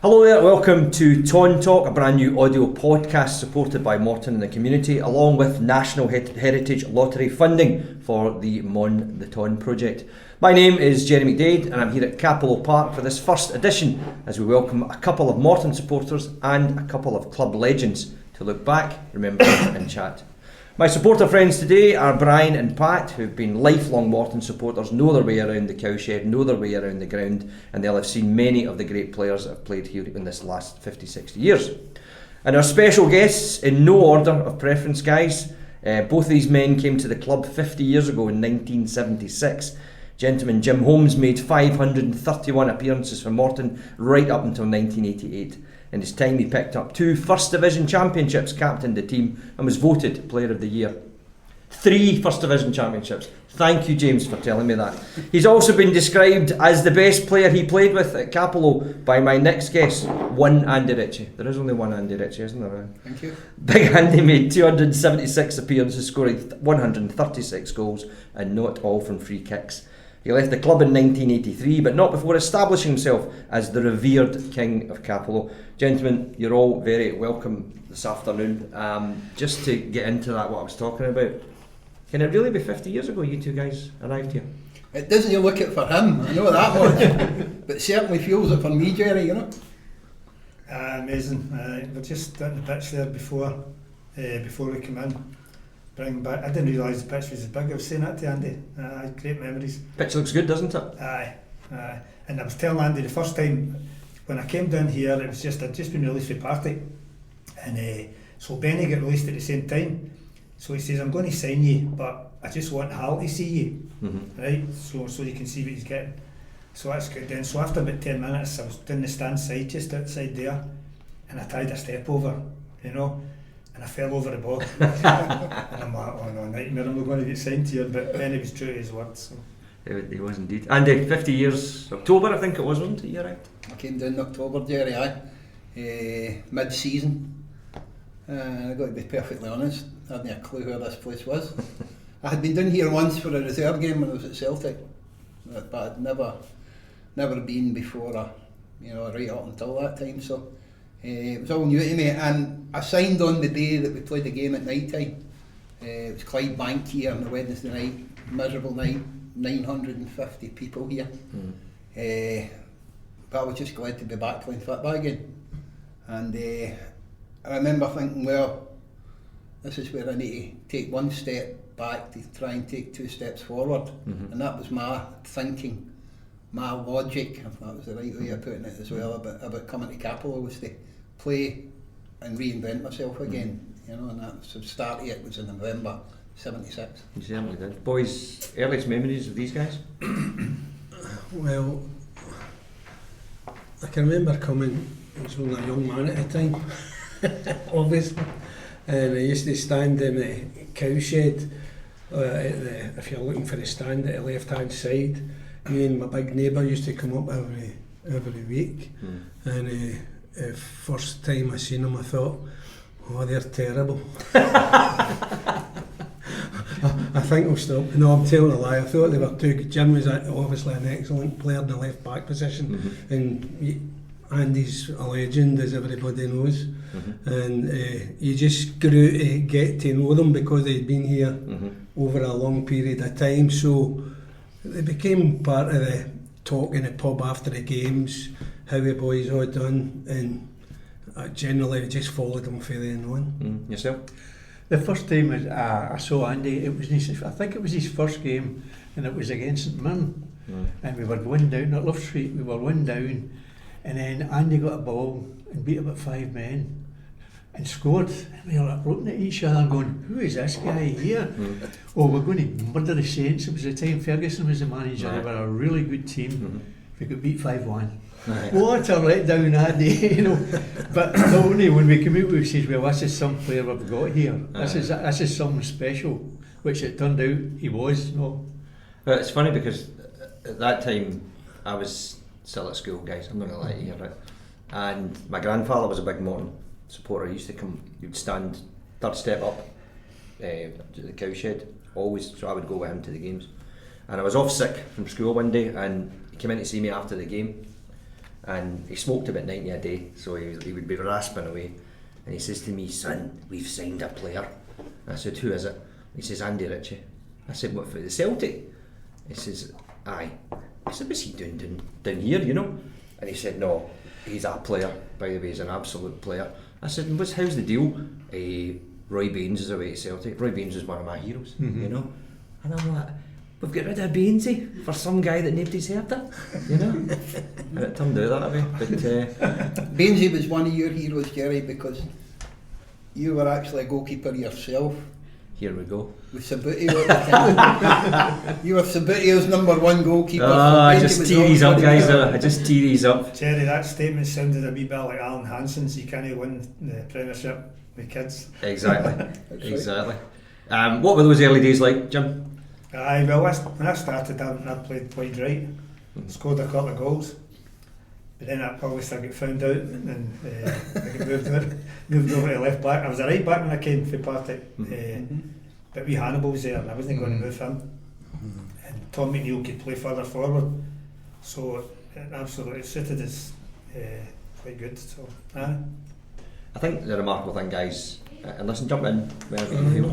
Hello there, welcome to Ton Talk, a brand new audio podcast supported by Morton and the community, along with National Heritage Lottery funding for the Mon the Ton project. My name is Gerry McDade and I'm here at Capello Park for this first edition as we welcome a couple of Morton supporters and a couple of club legends to look back, remember and chat. My supporter friends today are Brian and Pat, who've been lifelong Morton supporters, know their way around the cowshed, know their way around the ground, and they'll have seen many of the great players that have played here in this last 50-60 years. And our special guests, in no order of preference, guys, both these men came to the club 50 years ago in 1976. Gentleman Jim Holmes made 531 appearances for Morton right up until 1988. In his time he picked up 2 First Division Championships, captained the team and was voted Player of the Year. 3 First Division Championships. Thank you, James, for telling me that. He's also been described as the best player he played with at Capello by my next guest, one Andy Ritchie. There is only one Andy Ritchie, isn't there? Thank you. Big Andy made 276 appearances, scoring 136 goals and not all from free kicks. He left the club in 1983, but not before establishing himself as the revered King of Capello. Gentlemen, you're all very welcome this afternoon. Just to get into that, what I was talking about, can it really be 50 years ago you two guys arrived here? It doesn't look it for him, I know that much, but it certainly feels it for me, Gerry, you know. Amazing. We're just on the pitch there before we came in. Bring back. I didn't realise the pitch was as big. I was saying that to Andy. Great memories. Pitch looks good, doesn't it? Aye. And I was telling Andy the first time when I came down here, it was just I'd just been released from party, and so Benny got released at the same time. So he says, "I'm going to sign you, but I just want Hal to see you, right? So you can see what he's getting." So that's good. Then so after about 10 minutes, I was down the stand side, just outside there, and I tried a step over, you know. And I fell over the ball. And I'm like, oh no, nightmare, I'm not going to get signed here. But then he was true to his word. So. He was indeed. Andy, 50 years, October I think it was, wasn't it? You right? I came down in October, Gerry, mid-season. I got to be perfectly honest, I hadn't a clue where this place was. I had been down here once for a reserve game when I was at Celtic, but I'd never been before, right up until that time. So. It was all new to me, and I signed on the day that we played the game at night time. It was Clyde Bank here on the Wednesday night, miserable night, 950 people here. But I was just glad to be back playing football again. And I remember thinking, well, this is where I need to take one step back to try and take 2 steps forward. And that was my thinking, my logic, if that was the right way of putting it as well, about coming to Capello, was to play and reinvent myself again, and that so start of it was in November 76. You certainly did. Boys, earliest memories of these guys? Well, I can remember coming, I was only a young man at the time, obviously, and I used to stand in the cowshed, if you're looking for the stand at the left hand side. Me and my big neighbour used to come up every week, and first time I seen them I thought, oh, they're terrible. I think I'll stop. No, I'm telling a lie, I thought they were too good. Jim was obviously an excellent player in the left back position, and Andy's a legend, as everybody knows, and you just grew to get to know them because they'd been here over a long period of time, so they became part of the talk in the pub after the games, how the boys all done, and generally just followed them from then on. Yourself? The first time I saw Andy, I think it was his first game, and it was against St Mirren, and we were going down at Love Street, we were going down, and then Andy got a ball and beat about 5 men and scored, and we were like looking at each other and going, who is this guy here? Oh, we're going to murder the Saints. It was the time Ferguson was the manager. They were a really good team. We could beat 5-1. What a letdown that day, But not only when we came out, we said, well, this is some player we've got here. This is something special, which it turned out he was. Well, it's funny because at that time I was still at school, guys. I'm not going to lie to you, right? And my grandfather was a big Morton supporter. He used to come, he'd stand third step up to the cowshed, always, so I would go with him to the games. And I was off sick from school one day and he came in to see me after the game, and he smoked about 90 a day, so he would be rasping away. And he says to me, "Son, we've signed a player." I said, "Who is it?" He says, "Andy Ritchie." I said, "What, for the Celtic?" He says, "Aye." I said, "What's he doing down here, you know?" And he said, "No, he's a player, by the way, he's an absolute player." I said, "And how's the deal?" Roy Baines is away to Celtic. Roy Baines is one of my heroes, you know. And I'm like, we've got rid of Bainesy for some guy that nobody's heard of, you know. And it turned out that way. But Bainesy was one of your heroes, Gerry, because you were actually a goalkeeper yourself. here we go. With Sabutio at the time. You were Sabutio's #1 goalkeeper. I just tee these up, guys. I just tee these up. Gerry, that statement sounded a wee bit like Alan Hansen's. You can't win the Premiership with kids. Exactly. Exactly. What were those early days like, Jim? Aye, well, when I started, I played right. Scored a couple of goals. But then obviously I got found out and I got moved over to left back. I was a right back when I came for Partick. But wee Hannibal was there and I wasn't going to move him. And Tom McNeill could play further forward. So it absolutely suited us quite good. So, I think the remarkable thing, guys, and listen, jump in whenever you feel.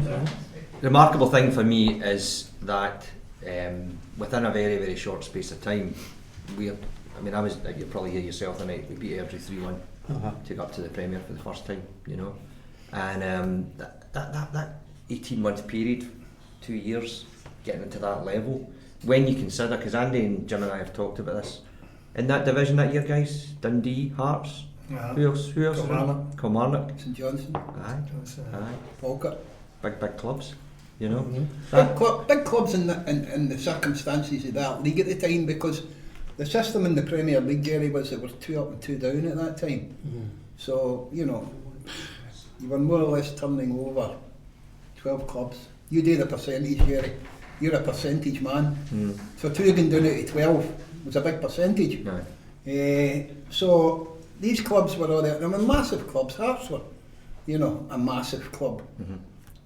The remarkable thing for me is that within a very, very short space of time, you probably hear yourself tonight, we beat Airdrie 3-1, took up to the Premier for the first time, you know. And that 18-month period, 2 years, getting into that level, when you consider, because Andy and Jim and I have talked about this, in that division that year, guys, Dundee, Hearts, who else? Kilmarnock. St Johnson. Aye. Falkirk. Big clubs, you know. Big clubs in the circumstances of that league at the time, because the system in the Premier League, Gerry, was there were 2 up and 2 down at that time. So, you know, you were more or less turning over 12 clubs. You do the percentage, Gerry. You're a percentage man. So 2 going down out of 12 was a big percentage. So these clubs were all there. They were massive clubs. Hearts were, you know, a massive club.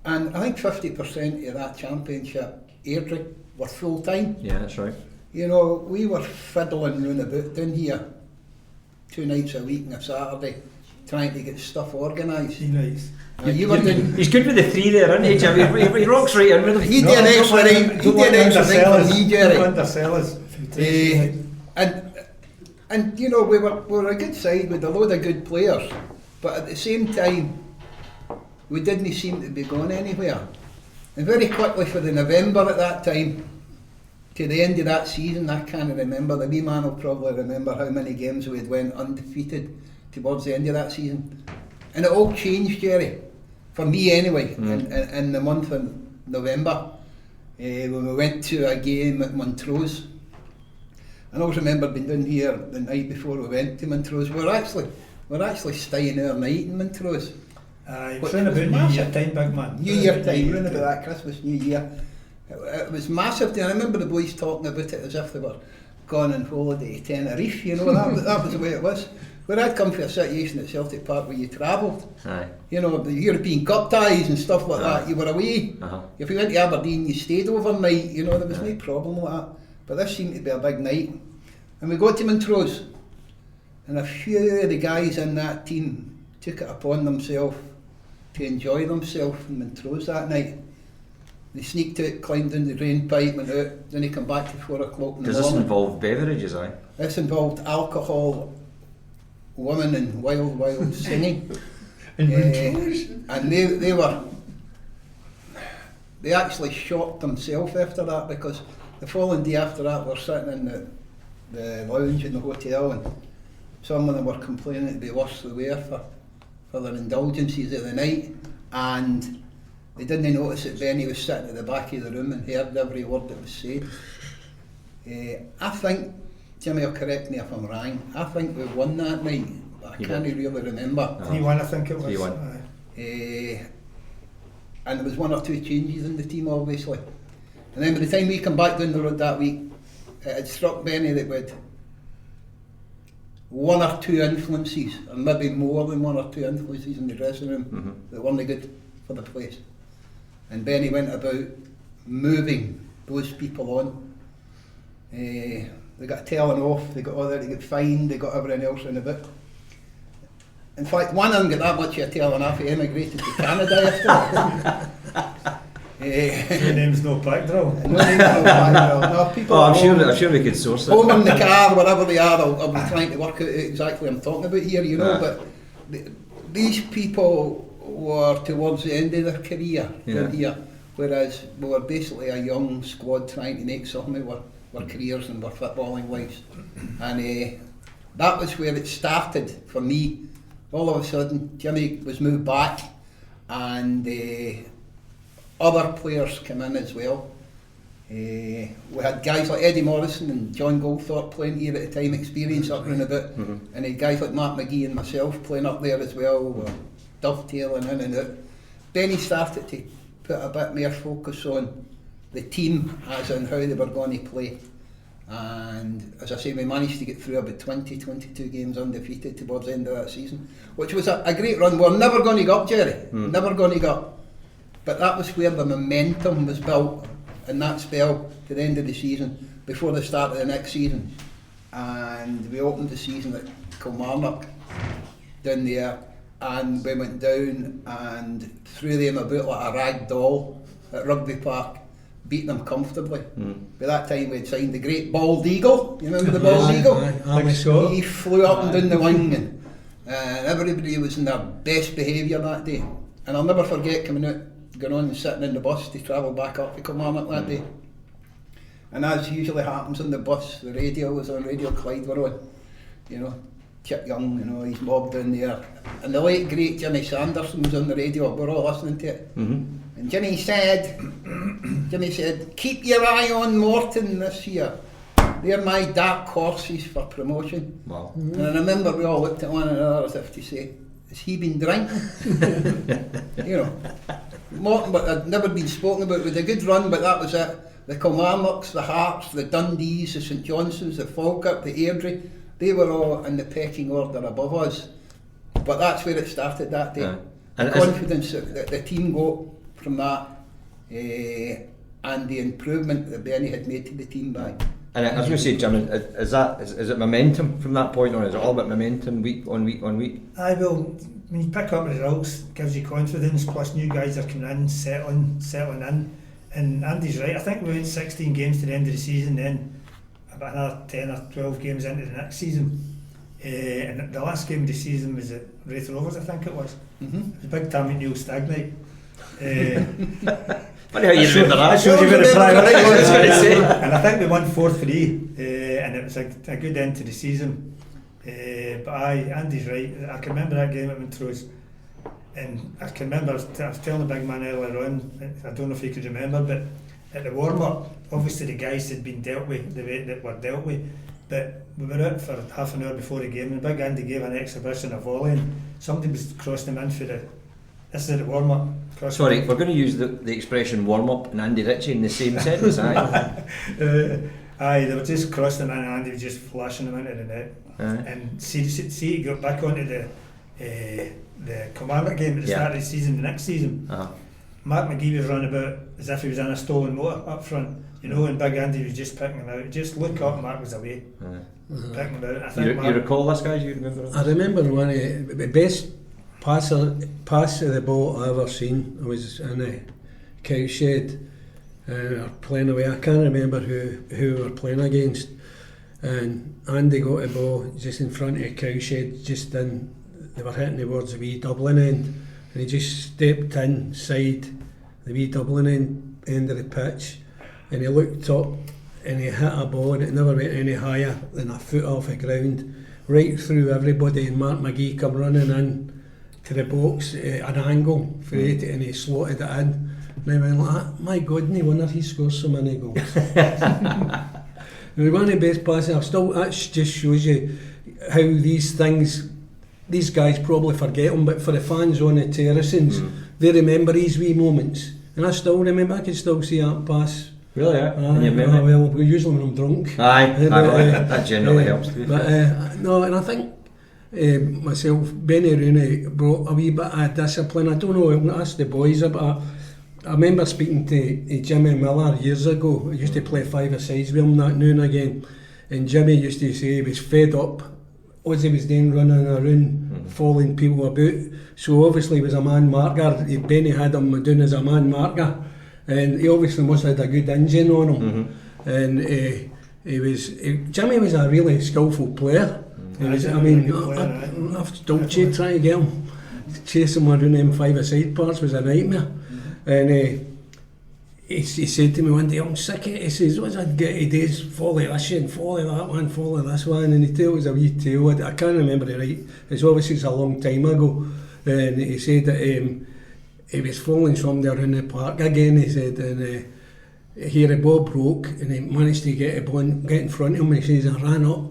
And I think 50% of that championship, Airdrie, were full time. Yeah, that's right. You know, we were fiddling round about down here 2 nights a week and a Saturday, trying to get stuff organised. He's good with the 3 there, isn't he, Jim? He rocks right in with them. He did an extra thing for me, Gerry. And you know, we were a good side with a load of good players, but at the same time, we didn't seem to be going anywhere. And very quickly for the November at that time, to the end of that season, I can't remember, the wee man will probably remember how many games we had went undefeated towards the end of that season. And it all changed, Gerry, for me anyway, in the month of November, when we went to a game at Montrose. And I always remember being down here the night before we went to Montrose. We're actually staying our night in Montrose. It's around about New Year time, big man. New Year time, around about that Christmas, New Year. It was massive. I remember the boys talking about it as if they were gone on holiday to Tenerife, you know, that was the way it was. Where I'd come from a situation at Celtic Park where you travelled, you know, the European Cup ties and stuff like that, you were away. If you went to Aberdeen, you stayed overnight, you know, there was no problem with that. But this seemed to be a big night. And we got to Montrose, and a few of the guys in that team took it upon themselves to enjoy themselves in Montrose that night. They sneaked out, climbed in the drain pipe, went out, then they come back to 4 o'clock in the morning. Does this involve beverages, aye? This involved alcohol, women and wild singing. And they actually shot themselves after that, because the following day after that we're sitting in the lounge in the hotel, and some of them were complaining it'd be worse the wear for their indulgences of the night, and they didn't notice that Benny was sitting at the back of the room and heard every word that was said. I think, Jimmy will correct me if I'm wrong, I think we won that night, but I can't really remember. 3-1 I think it was. 3-1. And there was 1 or 2 changes in the team, obviously. And then by the time we come back down the road that week, it had struck Benny that we had 1 or 2 influences, or maybe more than 1 or 2 influences in the dressing room that weren't good for the place. And Benny went about moving those people on. they got a telling off, they got all that, they got fined, they got everything else in a bit. In fact, one of them got that much of a telling off, he emigrated to Canada after that. Your name's no pack drill. No, no, people I'm sure we could source it. home in the car, wherever they are, I'll be trying to work out exactly what I'm talking about here, you know, but these people were towards the end of their career here, whereas we were basically a young squad trying to make something of our careers and our footballing lives. And that was where it started for me. All of a sudden, Jimmy was moved back, and other players came in as well. We had guys like Eddie Morrison and John Goldthorpe playing here at the time, experience up round a bit, and had guys like Mark McGee and myself playing up there as well, were dovetailing in and out. Then he started to put a bit more focus on the team, as in how they were going to play. And as I say, we managed to get through about 22 games undefeated towards the end of that season, which was a great run. We're never going to go up, Gerry, never going to go up. But that was where the momentum was built in that spell to the end of the season, before the start of the next season. And we opened the season at Kilmarnock down there, and we went down and threw them about like a rag doll at Rugby Park, beating them comfortably. By that time we had signed the great Bald Eagle. You remember the Bald Eagle? He flew up and down the wing, and everybody was in their best behaviour that day. And I'll never forget coming out, going on and sitting in the bus to travel back up to Kilmarnock that day. And as usually happens on the bus, the radio was on, Radio Clyde were on. You know, Chip Young, you know, he's mobbed down there. And the late great Jimmy Sanderson was on the radio, we're all listening to it. And Jimmy said, keep your eye on Morton this year. They're my dark horses for promotion. Wow. And I remember we all looked at one another as if to say, has he been drinking? You know, Morton, but had never been spoken about, with a good run, but that was it. The Kilmarnocks, the Hearts, the Dundees, the St Johnstones, the Falkirk, the Airdrie, they were all in the pecking order above us. But that's where it started that day. The confidence that the team got from that, and the improvement that Benny had made to the team back. And I was going to say, Jim, is it momentum from that point on? Is it all about momentum week on week on week? I will. When you pick up results, gives you confidence. Plus, new guys are coming in, settling in. And Andy's right. I think we went 16 games to the end of the season, then about another 10 or 12 games into the next season. And the last game of the season was at Wraith Rovers, I think it was. It was a big time at Neil Stagnite. Funny how you remember that. Shows you where the priority was. And I think we won 4-3, and it was a good end to the season. But Andy's right. I can remember that game at Montrose, and I can remember I was telling the big man earlier on, I don't know if he could remember, but at the warm-up, obviously the guys had been dealt with the way that were dealt with, but we were out for half an hour before the game, and Big Andy gave an exhibition, a volley, and somebody was crossing them in for this is at the warm-up. Sorry, we're going to use the expression warm-up and Andy Ritchie in the same sentence, aye? They were just crossing them in, and Andy was just flashing them into the net. And see, he got back onto the Kilmarnock game at the start of the season, the next season. Mark McGee was running about as if he was in a stolen motor up front, you know, and Big Andy was just picking him out. Just look up, Mark was away, picking him out. I think you recall this, guys? You remember it? I remember one of the best pass of the ball I ever seen. I was in a cowshed playing away. I can't remember who we were playing against, and Andy got the ball just in front of a cowshed, just in. They were hitting towards the wee Dublin end, and he just stepped inside the wee Dublin end of the pitch, and he looked up and he hit a ball, and it never went any higher than a foot off the ground, right through everybody, and Mark McGee come running in to the box at an angle for it, and he slotted it in, and I went like, my God, no wonder he scores so many goals. It was one of the best passes. That just shows you how these guys probably forget them, but for the fans on the terracings, they remember these wee moments, and I still remember. I can still see that pass. Really? Yeah. Well, usually when I'm drunk. That generally helps. But no, and I think myself, Benny Rooney brought a wee bit of discipline. I don't know, I'll ask the boys, but I remember speaking to Jimmy Miller years ago. I used to play five-a-sides with him that now and again, And Jimmy used to say he was fed up as he was then running around following people about. So obviously he was a man marker. Benny had him doing as a man marker, and he obviously must have had a good engine on him. And Jimmy was a really skillful player. He was, I mean, I've still trying to get him, chase him around them 5-a-side parts was a nightmare. And he said to me one day, I'm sick of it. He says, what's I'd get to do is follow this and follow that one, follow this one. And he told us a wee tale, I can't remember it right, it's obviously it's a long time ago. And he said that he was following somebody around the park again, he said, and here a ball broke and he managed to get in front of him. He says, I ran up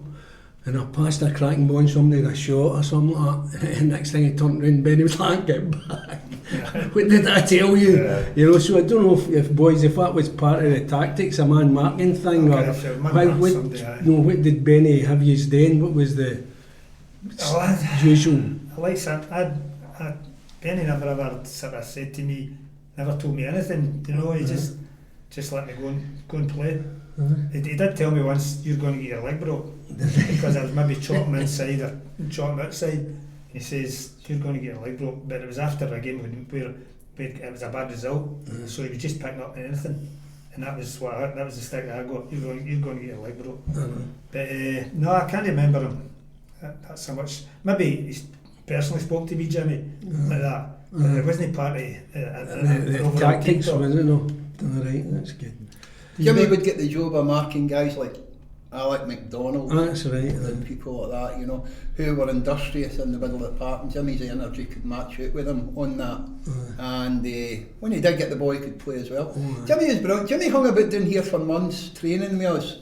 and I passed a cracking ball and somebody had a shot or something like that. And next thing he turned around, Benny was like, get back. What did I tell you? You know, so I don't know if boys, if that was part of the tactics, a man marking thing, or what did Benny have you then? What was the usual? Like Benny never ever sort of said to me, never told me anything. You know, he just let me go and play. He did tell me once, you're going to get your leg broke because I was maybe chopping inside or chopping outside. He says, you're going to get your leg broke, but it was after a game where it was a bad result, so he was just picking up anything, and that was the stick that I got. You're going to get your leg broke. But no, I can't remember him. That's how much. Maybe he personally spoke to me, Jimmy, like that. But it wasn't part of the tactics, was it? No, right, that's good. Jimmy would get the job of marking guys like Alec McDonald, that's right, and people like that, you know, who were industrious in the middle of the park, and Jimmy's energy could match out with him on that. And when he did get the ball, he could play as well. Jimmy is brilliant. Jimmy hung about down here for months training with us,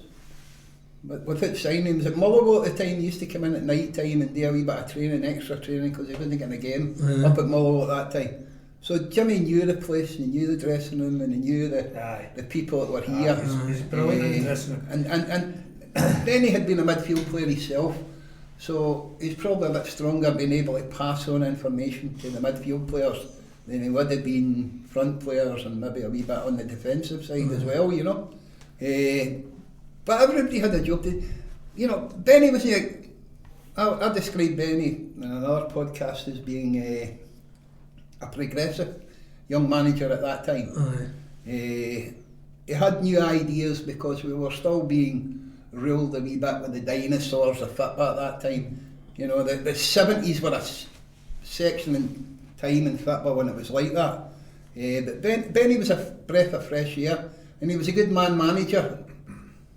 but without signing. Was at Mullowall at the time. He used to come in at night time and do a wee bit of training, extra training, because he wasn't getting a game up at Mullowall at that time. So Jimmy knew the place, and he knew the dressing room, and he knew the people that were here. He's brilliant in the dressing room. And Benny had been a midfield player himself, so he's probably a bit stronger being able to pass on information to the midfield players than he would have been front players, and maybe a wee bit on the defensive side as well, you know. But everybody had a job to, you know. Benny was I described Benny in another podcast as being a progressive young manager at that time. He had new ideas because we were still being ruled a wee bit with the dinosaurs of football at that time. You know, the 70s were a section in time in football when it was like that. But Benny was a breath of fresh air, and he was a good man manager.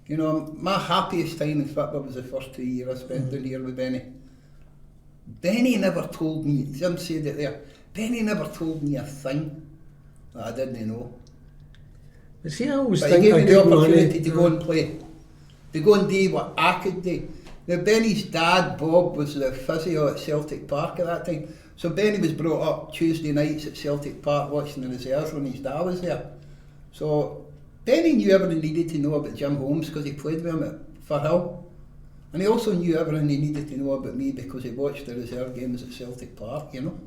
You know, my happiest time in football was the first 2 years I spent down here with Benny. Benny never told me, Jim said it there, Benny never told me a thing that I didn't know. But see, I always But think he gave me the opportunity money, to go and play, to go and do what I could do. Now, Benny's dad, Bob, was the physio at Celtic Park at that time. So Benny was brought up Tuesday nights at Celtic Park watching the reserves when his dad was there. So Benny knew everything he needed to know about Jim Holmes because he played with him at Firhill. And he also knew everything he needed to know about me because he watched the reserve games at Celtic Park, you know.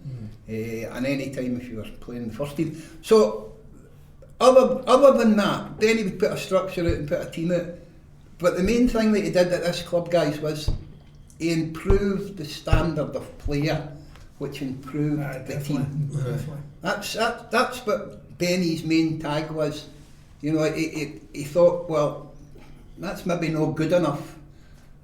And any time if you were playing the first team. So other than that, Benny would put a structure out and put a team out. But the main thing that he did at this club, guys, was he improved the standard of player, which improved the team. That's what Benny's main tag was. You know, he thought, well, that's maybe not good enough.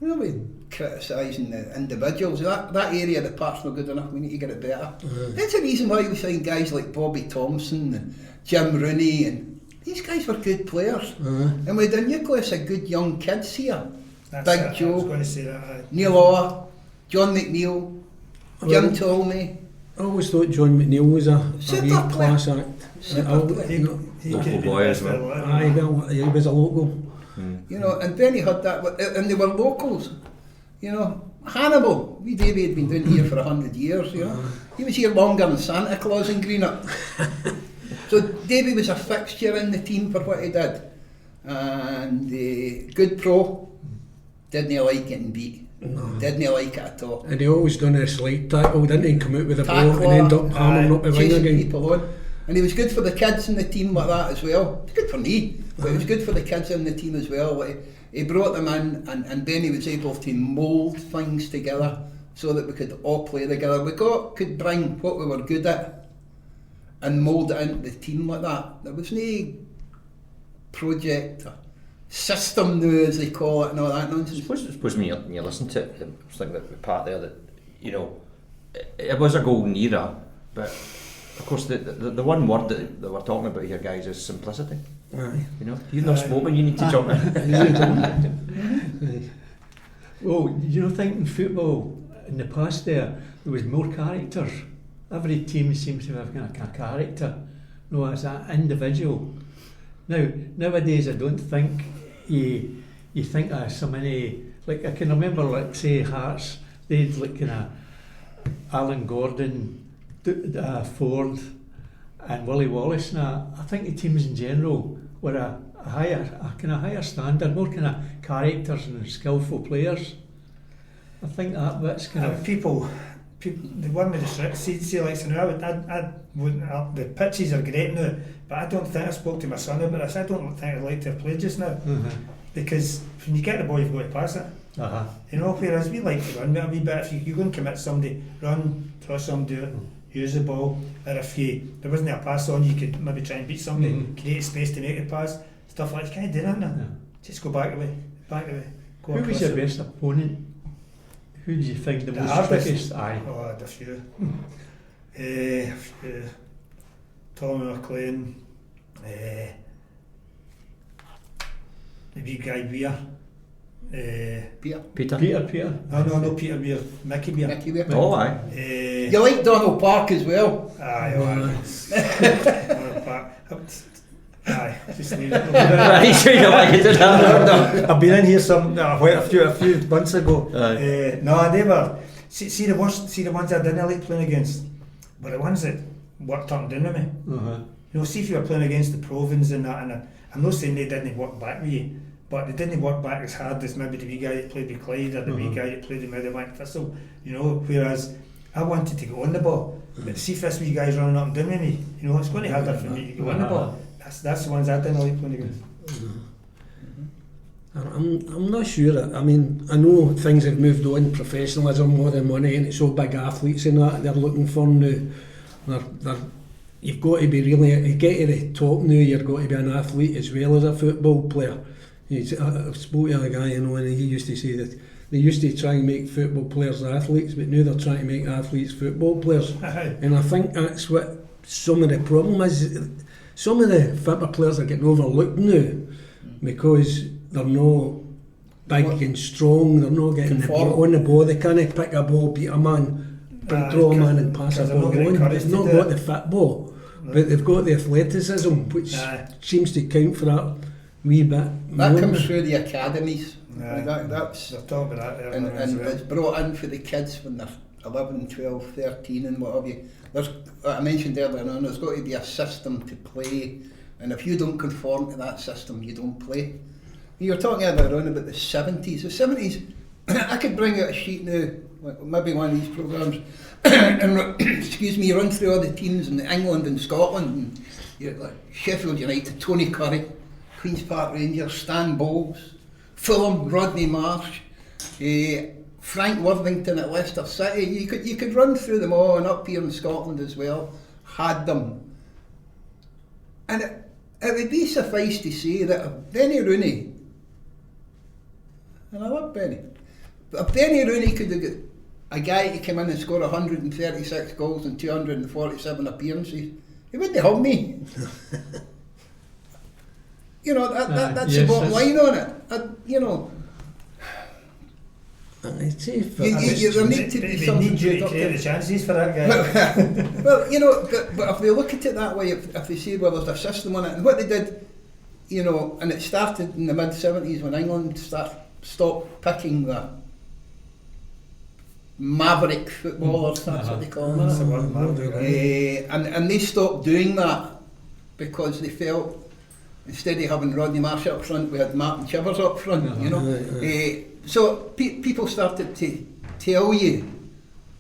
You know, we're criticising the individuals. That area of the park's not good enough, we need to get it better. That's the reason why we signed guys like Bobby Thompson and Jim Rooney, and these guys were good players. And we had a nucleus of good young kids here. Big Joe, I was going to say that, Neil Orr, John McNeil, Jim Tolney. I always thought John McNeil was a Super wee class act. he could have been boy the as best well. player. Aye, well, he was a local. You know, and Benny had that, and they were locals. You know, Hannibal, wee Davey had been down here for 100 years, you know. He was here longer than Santa Claus in Greenock. So Davey was a fixture in the team for what he did. And good pro, didn't like getting beat. Didn't like it at all. And he always done a slide tackle, didn't he? Come out with a ball Tackler, and end up hammering up the wing chasing again. people on. And he was good for the kids in the team like that as well. It was good for me, but it was good for the kids in the team as well. Like, he brought them in, and Benny was able to mould things together so that we could all play together. We could bring what we were good at and mould it into the team like that. There was no project or system now, as they call it, and all that nonsense. I suppose when you listen to it, I was thinking that the part there that, you know, it was a golden era, but of course the one word that we're talking about here, guys, is simplicity. Aye. You know, you've not spoken, you need to jump in. Well, you know, thinking football in the past there was more characters. Every team seems to have kind of a character. No, as an individual. Nowadays I don't think you think of so many, like I can remember, like say Hearts, they'd like kind of Alan Gordon, Ford and Willie Wallace. Now I think the teams in general were a kind of higher standard, more kind of characters and skillful players. I think that's kind of people. The one with the strict see like so now, I wouldn't. The pitches are great now, but I don't think I spoke to my son about this. I don't think I'd like to have played just now, because when you get the ball, you've got to pass it. You know, whereas we like to run a wee bit. If you go and commit somebody, run, cross somebody, use the ball, or if there wasn't a pass on, you could maybe try and beat somebody, create space to make a pass, stuff like that. You can't do that now. Just go back away. Go Who was across your it. best opponent? Who do you think the most hardest? trickiest? Aye. Oh, I had a few. Tommy McLean, the wee guy Weir. Peter. No, Peter Weir, Mickey Weir. Mickey Weir. Oh, aye. You like Donald Park as well? Aye, Donald Park. Aye, just leave it. Are you sure you like it? No. I've been in here a few months ago. No, they were. See the ones I didn't like playing against, but the ones that worked up and down with me. You know, see if you were playing against the Provins and that, and I'm not saying they didn't work back with you, but they didn't work back as hard as maybe the wee guy that played with Clyde or the wee guy that played with Meadowbank Thistle. You know, whereas I wanted to go on the ball, but see if this wee guy's running up and down with me, you know, it's going to be harder for me to go on the ball. That's the ones I didn't like playing against. I'm not sure. I mean, I know things have moved on, professionalism, more than money, and it's all big athletes and that they're looking for now. You've got to be really, to get to the top now, you've got to be an athlete as well as a football player. I spoke to a guy, you know, and he used to say that they used to try and make football players athletes, but now they're trying to make athletes football players. And I think that's what some of the problem is. Some of the football players are getting overlooked now because they're not big and strong, they're not getting the ball on the ball, they can't pick a ball, beat a man, draw a man and pass a ball on. They've not got the football, but they've got the athleticism, which seems to count for that wee bit. That comes through the academies. That's They're talking about that there. and it's brought in for the kids when they're 11, 12, 13 and what have you. I mentioned earlier on, there's got to be a system to play, and if you don't conform to that system, you don't play. You were talking earlier on about the 70s. The 70s, I could bring out a sheet now, maybe one of these programmes, and run through all the teams in England and Scotland, and you're like Sheffield United, Tony Curry, Queen's Park Rangers, Stan Bowles, Fulham, Rodney Marsh, Frank Worthington at Leicester City. You could run through them all, and up here in Scotland as well, had them. And it would be suffice to say that if Benny Rooney, and I love Benny, but if Benny Rooney could have got a guy to come in and score 136 goals and 247 appearances, he wouldn't have me. You know, that's the bottom line on it. You know, there need to be something. They need you to create the chances for that guy. Well, you know, but if they look at it that way, if they say, well, there's a system on it, and what they did, you know, and it started in the mid-70s when England stopped picking the maverick footballers, that's what they call them. And they stopped doing that because they felt, instead of having Rodney Marsh up front, we had Martin Chivers up front, you know. So people started to tell you,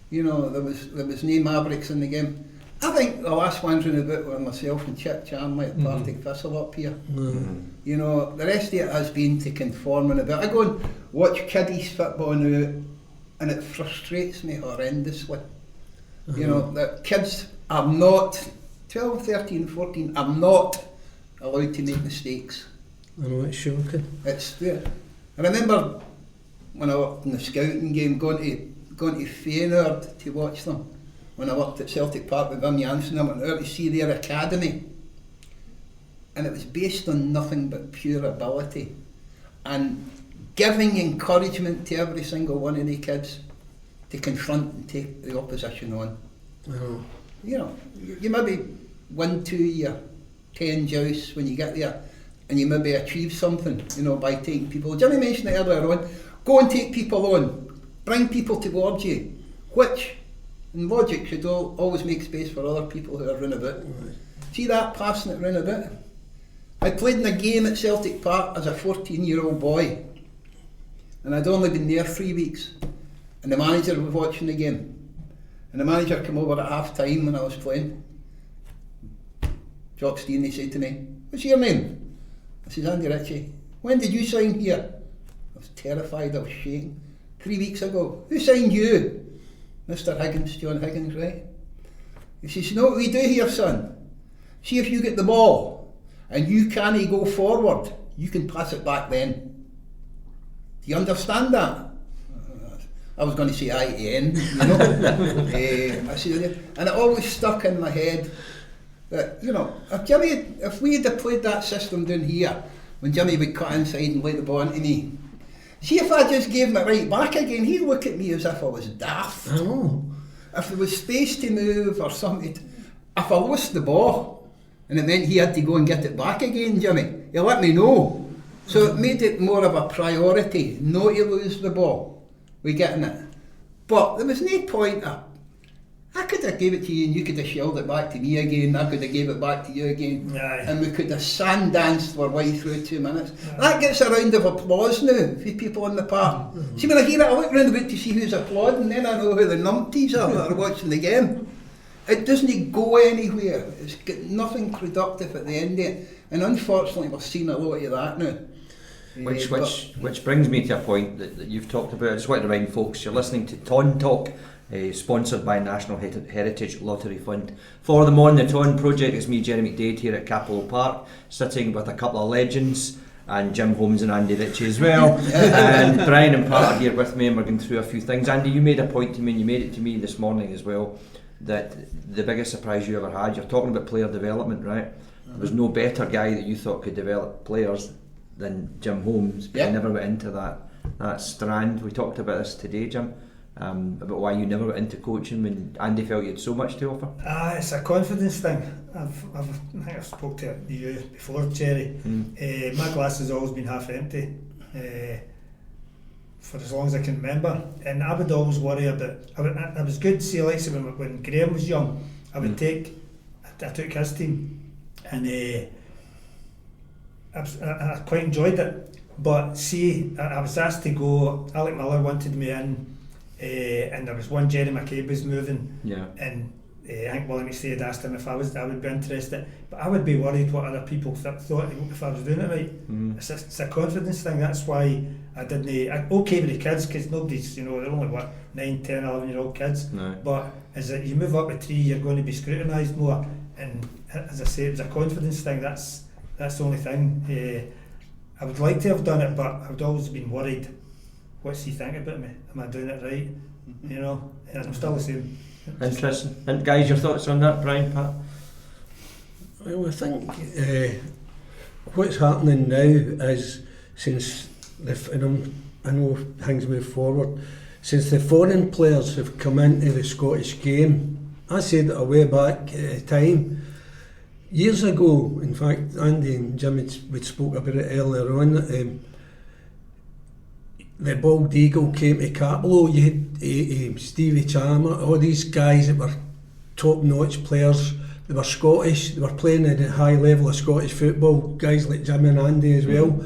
you know, there was no mavericks in the game. I think the last ones in the book were myself and Chip Charnley at Partick Thistle up here. You know, the rest of it has been to conform and a bit. I go and watch kiddies football now and it frustrates me horrendously. You know, that kids are not, 12, 13, 14, are not allowed to make mistakes. I know, it's shocking. It's there. I remember when I worked in the scouting game, going to Feyenoord to watch them. When I worked at Celtic Park with Wim Jansen, I went out to see their academy. And it was based on nothing but pure ability. And giving encouragement to every single one of the kids to confront and take the opposition on. Oh. You know, you maybe win 2 year 10 joust when you get there, and you maybe achieve something, you know, by taking people. Jimmy mentioned it earlier on. Go and take people on, bring people towards you, which, in logic, should always make space for other people who are round about. Right. See that passing it round about? I played in a game at Celtic Park as a 14-year-old boy, and I'd only been there 3 weeks, and the manager was watching the game, and the manager came over at half time when I was playing. Jock Stein, he said to me, "What's your name?" I says, "Andy Ritchie." "When did you sign here?" I was terrified, I was shaking. 3 weeks ago. "Who signed you?" "Mr. Higgins, John Higgins, right?" He says, "You know what we do here, son? See if you get the ball and you can't go forward, you can pass it back then. Do you understand that?" I was going to say aye to the end, you know. I said, and it always stuck in my head that, you know, if we had played that system down here, when Jimmy would cut inside and lay the ball into me, see if I just gave him it right back again, he'd look at me as if I was daft. Oh. If there was space to move or something, if I lost the ball and it meant he had to go and get it back again, Jimmy, he let me know. So it made it more of a priority not to lose the ball. We getting it. But there was no point of, I could have gave it to you and you could have shelled it back to me again, I could have gave it back to you again, and we could have sand danced our way through 2 minutes. That gets a round of applause now for people in the park. See, when I hear it, I look round about to see who's applauding, then I know who the numpties are that are watching the game. It doesn't go anywhere. It's got nothing productive at the end of it, and unfortunately we're seeing a lot of that now. Which brings me to a point that you've talked about. I just want to remind folks, you're listening to Ton Talk, sponsored by National Heritage Lottery Fund. For the On the Ton project, it's me, Gerry McDade, here at Capello Park, sitting with a couple of legends, and Jim Holmes and Andy Ritchie as well. And Brian and Pat are here with me, and we're going through a few things. Andy, you made a point to me, and you made it to me this morning as well, that the biggest surprise you ever had, you're talking about player development, right? There was no better guy that you thought could develop players than Jim Holmes, but I never went into that strand. We talked about this today, Jim, about why you never went into coaching when Andy felt you had so much to offer. It's a confidence thing. I think I've spoke to you before, Gerry. My glass has always been half empty for as long as I can remember, and I would always worry about. I was good to see, like when Graham was young, I would I took his team, and I quite enjoyed it, but see, I was asked to go. Alec Miller wanted me in, and there was one, Gerry McDade was moving, and I think Willie McStay had asked him if I would be interested, but I would be worried what other people thought if I was doing it right. It's a confidence thing. That's why I didn't. Okay with the kids, because nobody's, they're only 9, 10, 11-year-old kids. No. But as you move up to 3, you're going to be scrutinised more, and as I say, it's a confidence thing. That's the only thing. I would like to have done it, but I've always been worried. What's he think about me? Am I doing it right? And I'm still the same. Interesting. And guys, your thoughts on that, Brian, Pat? Well, I think what's happening now is, since I know things move forward, since the foreign players have come into the Scottish game, I said it a way back time. Years ago, in fact, Andy and Jimmy spoke about it earlier on. The Bald Eagle came to Capello. You had Stevie Chalmers, all these guys that were top-notch players. They were Scottish. They were playing at a high level of Scottish football. Guys like Jim and Andy as well.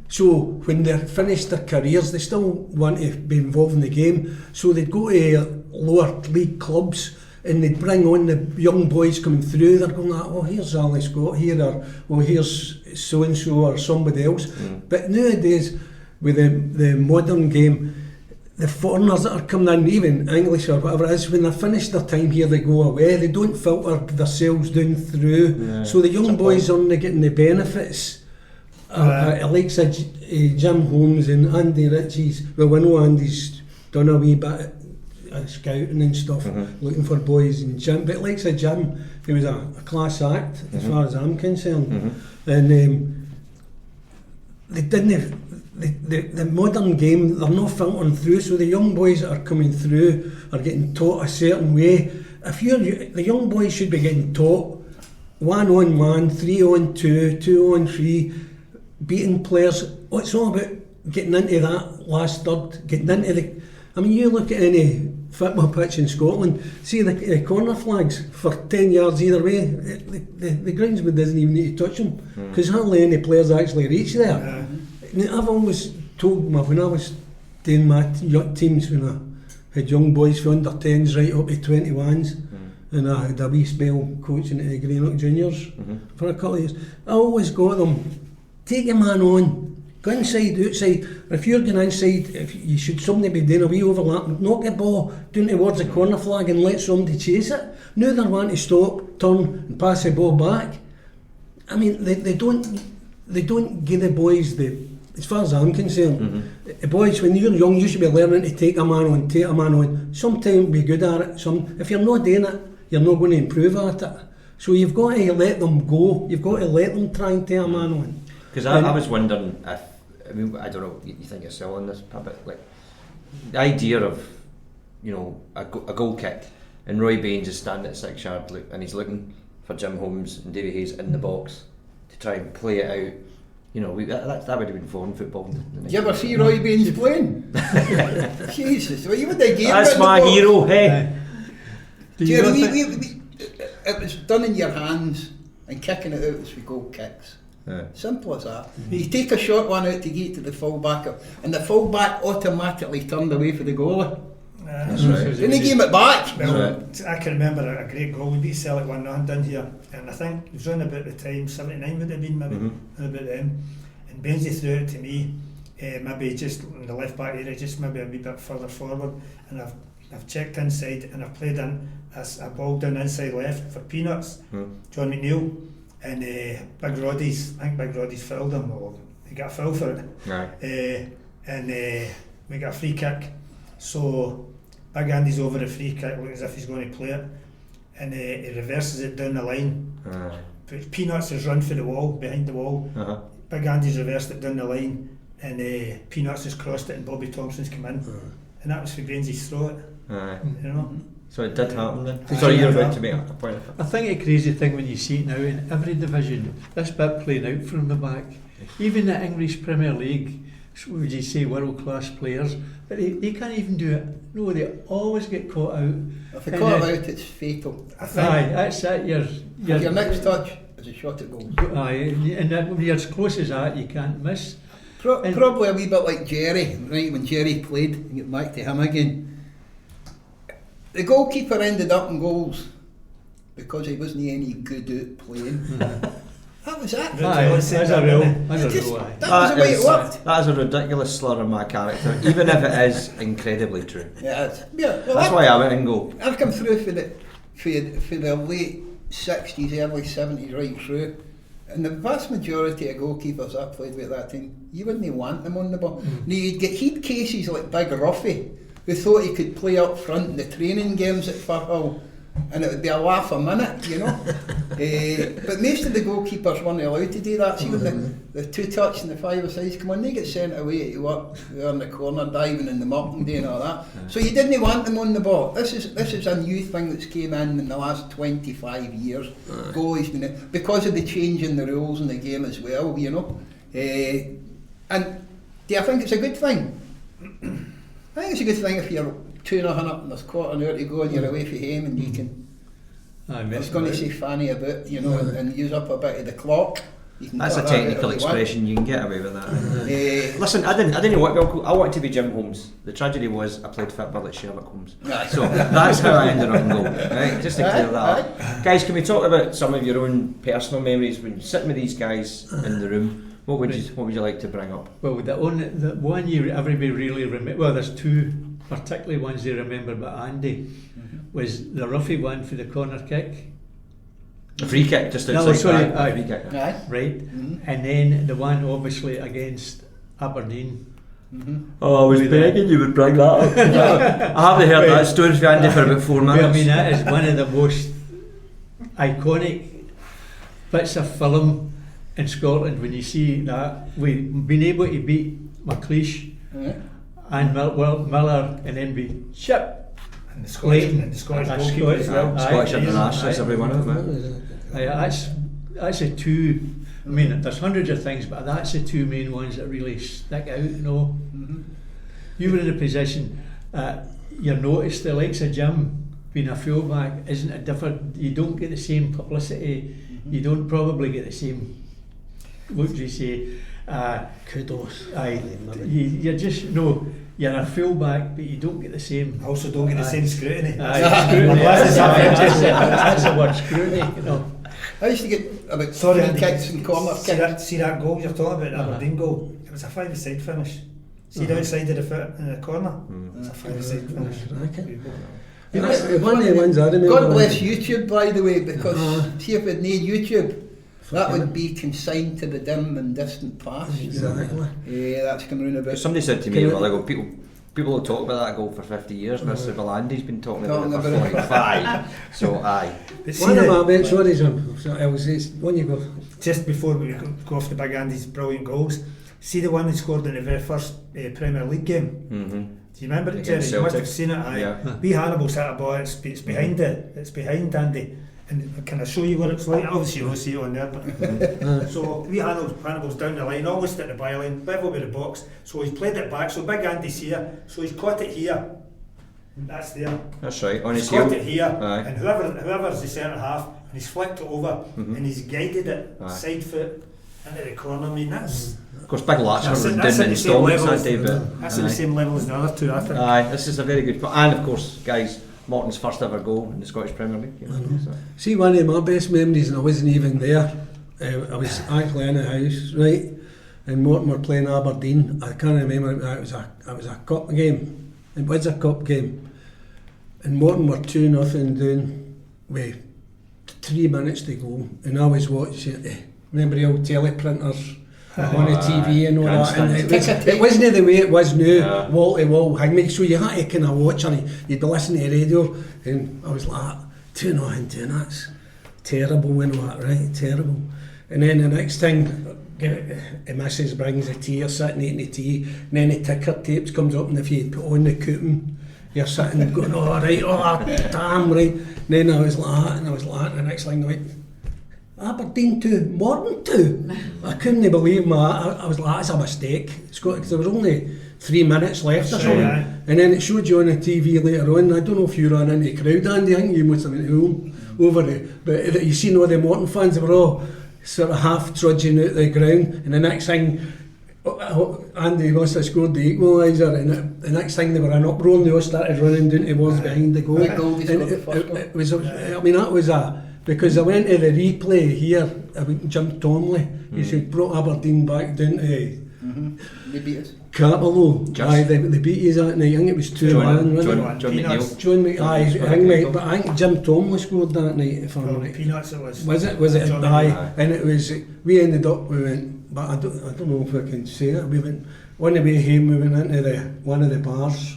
So when they finished their careers, they still want to be involved in the game. So they'd go to lower league clubs and they'd bring on the young boys coming through. They're going like, oh, here's Ali Scott here, or oh, here's so and so, or somebody else. But nowadays, with the modern game, the foreigners that are coming in, even English or whatever it is, when they finish their time here, they go away. They don't filter themselves down through. So the young boys aren't getting the benefits. Like said, Jim Holmes and Andy Ritchie's. Well, I know Andy's done a wee bit of scouting and stuff, looking for boys and Jim. But like said, Jim, he was a class act as far as I'm concerned. And they didn't. The modern game, they're not filtering through, so the young boys that are coming through are getting taught a certain way. The young boys should be getting taught 1-on-1, 3-on-2, 2-on-3, beating players. It's all about getting into that last third, getting into the... I mean, you look at any football pitch in Scotland, see the corner flags for 10 yards either way, the groundsman doesn't even need to touch them, because hardly any players actually reach there. I've always told me when I was doing my teams, when I had young boys from under 10s right up to 21s, and I had a wee spell coaching at the Greenock Juniors for a couple of years, I always got them, take your man on, go inside, outside. If you're going inside, if you should somebody be doing a wee overlap, knock the ball down towards the corner flag and let somebody chase it. Now they're wanting to stop, turn and pass the ball back. I mean, they don't give the boys as far as I'm concerned, the boys, when you're young, you should be learning to take a man on. Sometimes be good at it. If you're not doing it, you're not going to improve at it. So you've got to let them go. You've got to let them try and take a man on. Because I was wondering if, I mean, I don't know, you think you're still on this, but like the idea of, you know, a goal kick and Roy Baines is standing at 6 yard and he's looking for Jim Holmes and Davy Hayes in the box to try and play it out. You know, that would have been foreign football. Did you ever see Roy Baines playing? Jesus, well, you would have game. That's my hero, hey. Gerry, it was done in your hands and kicking it out as we go kicks. Simple as that. You take a short one out to get to the full back, and the full back automatically turned away for the goalie. That's right. Didn't he game it back? Well, I can remember a great goal. We beat Celtic 1-0 down here, and I think it was around about the time 79 would have been maybe about them. And Benji threw it to me, maybe just in the left back area, just maybe a wee bit further forward, and I've checked inside and I've played in a ball down inside left for Peanuts, John McNeil, and Big Roddy's. I think Big Roddy's fouled him, or he got a foul for it. Right. And we got a free kick. So Big Andy's over the free kick, looking as if he's going to play it, and he reverses it down the line. But Peanuts has run for the wall, behind the wall. Big Andy's reversed it down the line, and Peanuts has crossed it, and Bobby Thompson's come in, and that was for Baines's throw it. You know. So it did happen then. Sorry, you're about to make a point. I think a crazy thing when you see it now in every division, this bit playing out from the back, even the English Premier League. Would you say world-class players, but they can't even do it. No, they always get caught out. If they caught out, it's fatal. Aye, that's it. Your next touch is a shot at goal. Aye, and when you're as close as that, you can't miss. Probably a wee bit like Gerry, right? When Gerry played, and get back to him again. The goalkeeper ended up in goals because he wasn't any good at playing. That was it. That was the way it worked. That is a ridiculous slur on my character, even if it is incredibly true. Yeah, well, that's why I went and go. I've come through for the late 60s, early 70s, right through, and the vast majority of goalkeepers I played with at that time, you wouldn't want them on the ball. Now you'd get heat cases like Big Ruffy, who thought he could play up front in the training games at Firhill, and it would be a laugh a minute, you know. But most of the goalkeepers weren't allowed to do that. See when the two touch and the 5-a-sides come on, they get sent away to work there in the corner, diving in the muck and doing all that. So you didn't want them on the ball. This is a new thing that's came in the last 25 years. Goalies, because of the change in the rules in the game as well, you know. And do I think it's a good thing? I think it's a good thing if you're 2-0 up and there's quarter an hour to go and you're away from home and you can, I was going to say fanny a bit, you know, and use up a bit of the clock, You can That's a cut that out technical if you want. expression. You can get away with that. Listen, I didn't want to be. I wanted to be Jim Holmes. The tragedy was I played football at Sherlock Holmes. Aye. So that's how I ended up in goal. Right, just to clear that up. Guys, can we talk about some of your own personal memories when sitting with these guys in the room? What would you like to bring up? Well, the one everybody really remember. Well, there's two particularly ones they remember, but Andy was the roughy one for the corner kick. A free kick just outside. No, sorry, free kick. Aye. Right, and then the one obviously against Aberdeen. Oh, I was begging you would bring that up. I haven't heard that story from Andy for about 4 minutes. Well, I mean, that is one of the most iconic bits of film in Scotland when you see that. We've been able to beat McLeish and Miller, and then we ship. And the Scottish goalkeeper as well. Scottish internationals, every one of them. That's the two. I mean, there's hundreds of things, but that's the two main ones that really stick out. You know, you were in a position. You noticed the likes of Jim being a fullback isn't a different. You don't get the same publicity. You don't probably get the same. What do you say? Kudos. You're just you're a fullback, but you don't get the same. Also, don't get the same scrutiny. Scrutiny. That's the word, scrutiny. You know. I used to get about Sorry, free Andy, kicks and corner kicks. See that goal you're talking about, the Aberdeen goal? It was a 5-a-side finish. See the outside of the foot in the corner? It's a 5-a-side finish. That's one of the ones I remember. God bless YouTube, by the way, because see if it need YouTube, that would be consigned to the dim and distant past. Exactly. Yeah, that's coming round about. Somebody said to me a while ago, people will talk about that goal for 50 years, but Sir Andy's been talking about it for 45. So aye. One of my mates, sorry Jim, when you go. Just before we go off the big Andy's brilliant goals, see the one he scored in the very first Premier League game? Do you remember it, Gerry? You must have seen it. Aye. Yeah. Wee Hannibal's hit a ball, it's behind it. It's behind Andy. And can I show you what it's like? Obviously you don't see it on there, but so wee Hannibal's down the line, almost at the byline, level with the box. So he's played it back, so big Andy's here, so he's caught it here. And that's there. That's right, on his heel. He's heel. caught it here, Aye. and whoever's the centre half, and he's flicked it over, and he's guided it side foot into the corner. I mean, that's... Of course, big lots That's are at doing the same installments level that day, but... That's at the same level as the other two, I think. Aye, this is a very good... And of course, guys, Morton's first ever goal in the Scottish Premier League. You know, so. See, one of my best memories, and I wasn't even there, I was actually in a house, right, and Morton were playing Aberdeen. I can't remember, it was a cup game. It was a cup game. And Morton were 2-0 down with 3 minutes to go, and I was watching it. Remember the old teleprinters on the TV and all that, and it wasn't the way it was now, wall to wall hanging, so you had to kind of watch, and you'd be listening to the radio, and I was like, 2-0, that's terrible, and all that, right, terrible. And then the next thing, the missus brings the tea, you're sitting eating the tea, and then the ticker tapes comes up, and if you put on the coupon, you're sitting going, oh damn, right. And then I was like that, and the next thing, like, Aberdeen 2, Morton 2. I couldn't believe I was like, that's a mistake. Because there was only 3 minutes left or something. And then it showed you on the TV later on. I don't know if you ran into the crowd, Andy. I think you must have been home over it. But you seen all the Morton fans, they were all sort of half trudging out the ground. And the next thing, Andy must have scored the equaliser. And the next thing, they were in uproar and they all started running down towards behind the goal. It was, I mean, that was because I went to the replay here about Jim Tomley. He said brought Aberdeen back down to They beat us. Carpolo. Aye, they beat us that night. I think it was 2-1. John McNeil. John McNeil. But I think Jim Tomley scored that night. If I'm right. Peanuts it was. Was it? Aye. And it was. We ended up. We went. But I don't know if I can say it. We went on the way home. We went into one of the bars.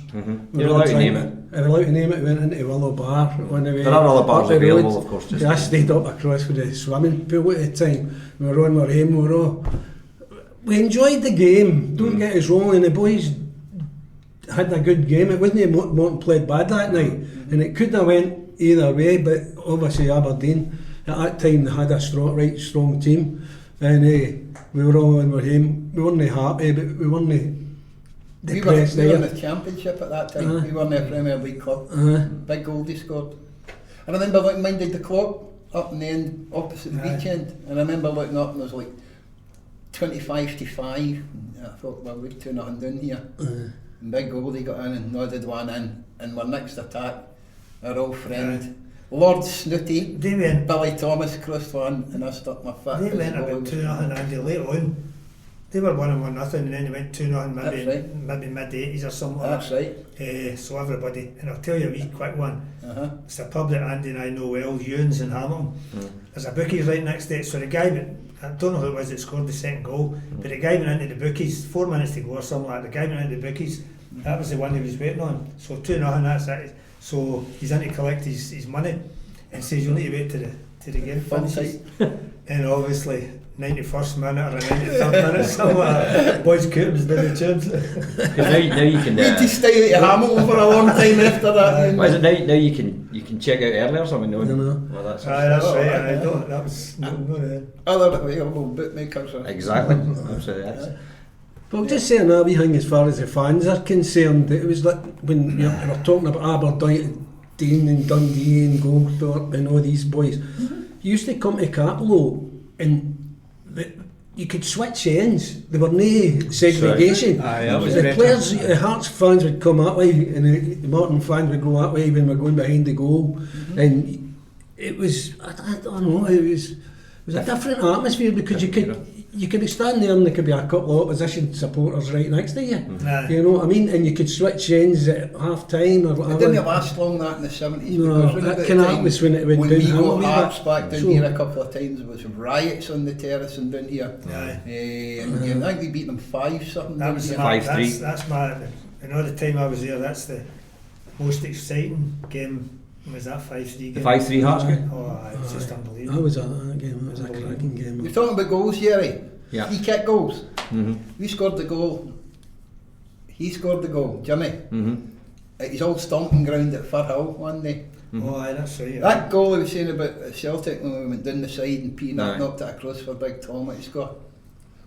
You're allowed to name it. If allowed to name it, we went into Willow Bar on the way. There are other bars available, of course. I stayed up across with the swimming pool at the time. We were on our aim. We enjoyed the game. Don't get us wrong, and the boys had a good game. It wasn't Morton played bad that night, and it couldn't have went either way. But obviously Aberdeen at that time they had a strong team, and we were all on our aim. We weren't happy, but we weren't. We were in the Championship at that time. We were in the Premier League club. Big goal they scored. And I remember minded the clock up in the end opposite the beach end, and I remember looking up and there was like 25-5. I thought, well, we're 2-0 down here. And big goalie got in and nodded one in. And our next attack, our old friend, Lord Snooty, Billy Thomas crossed one, and I stuck my foot. They went about 2-0, Andy, late on. They were 1-1, and then they went 2-0, maybe mid-80s or something like That's that. right. So everybody, and I'll tell you a wee quick one. It's a pub that Andy and I know well, Ewan's in Hamilton. There's a bookies right next to it, so the guy, I don't know who it was that scored the second goal, but the guy went into the bookies, 4 minutes to go or something like that, the guy went into the bookies, that was the one he was waiting on. So 2-0, that's it. So he's in to collect his money, and says you'll need to wait to the game finishes. And obviously 91st minute or 93rd minute, somewhere boys curtains down the tubes. now you can. Need to stay at Hamilton for a long time after that. What is it now? You can check out early or something. No. No. Well, that's right. I don't. That was other available bookmakers. Exactly. Absolutely. But I'll just say another wee thing as far as the fans are concerned. It was like when you were talking about Aberdeen and Dundee and Goldthorpe and all these boys. You used to come to Carlow and you could switch ends. There were no segregation. The players, the Hearts fans would come that way and the Morton fans would go that way when we're going behind the goal. And it was, I don't know, it was a different atmosphere because you could be standing there and there could be a couple of opposition supporters right next to you. You know what I mean? And you could switch ends at half time or whatever. It didn't last long that in the 70s. No, that kind of was when it went when down. When we got Hearts back down here a couple of times, there was riots on the terrace and down here. And I think we beat them 5-something. That was 5-3. That's my, the time I was there, that's the most exciting game. Was that 5-3 game? The 5-3 Hearts game? Oh, it was just unbelievable. That was that game. That was a cracking game. You're talking about goals, Gerry. Yeah. Free kick goals. We scored the goal. He scored the goal, Jimmy. At his old stomping ground at Firhill one day. Oh, aye, that's right. That goal I was saying about Celtic when we went down the side and Peanut knocked it across for Big Tom to score.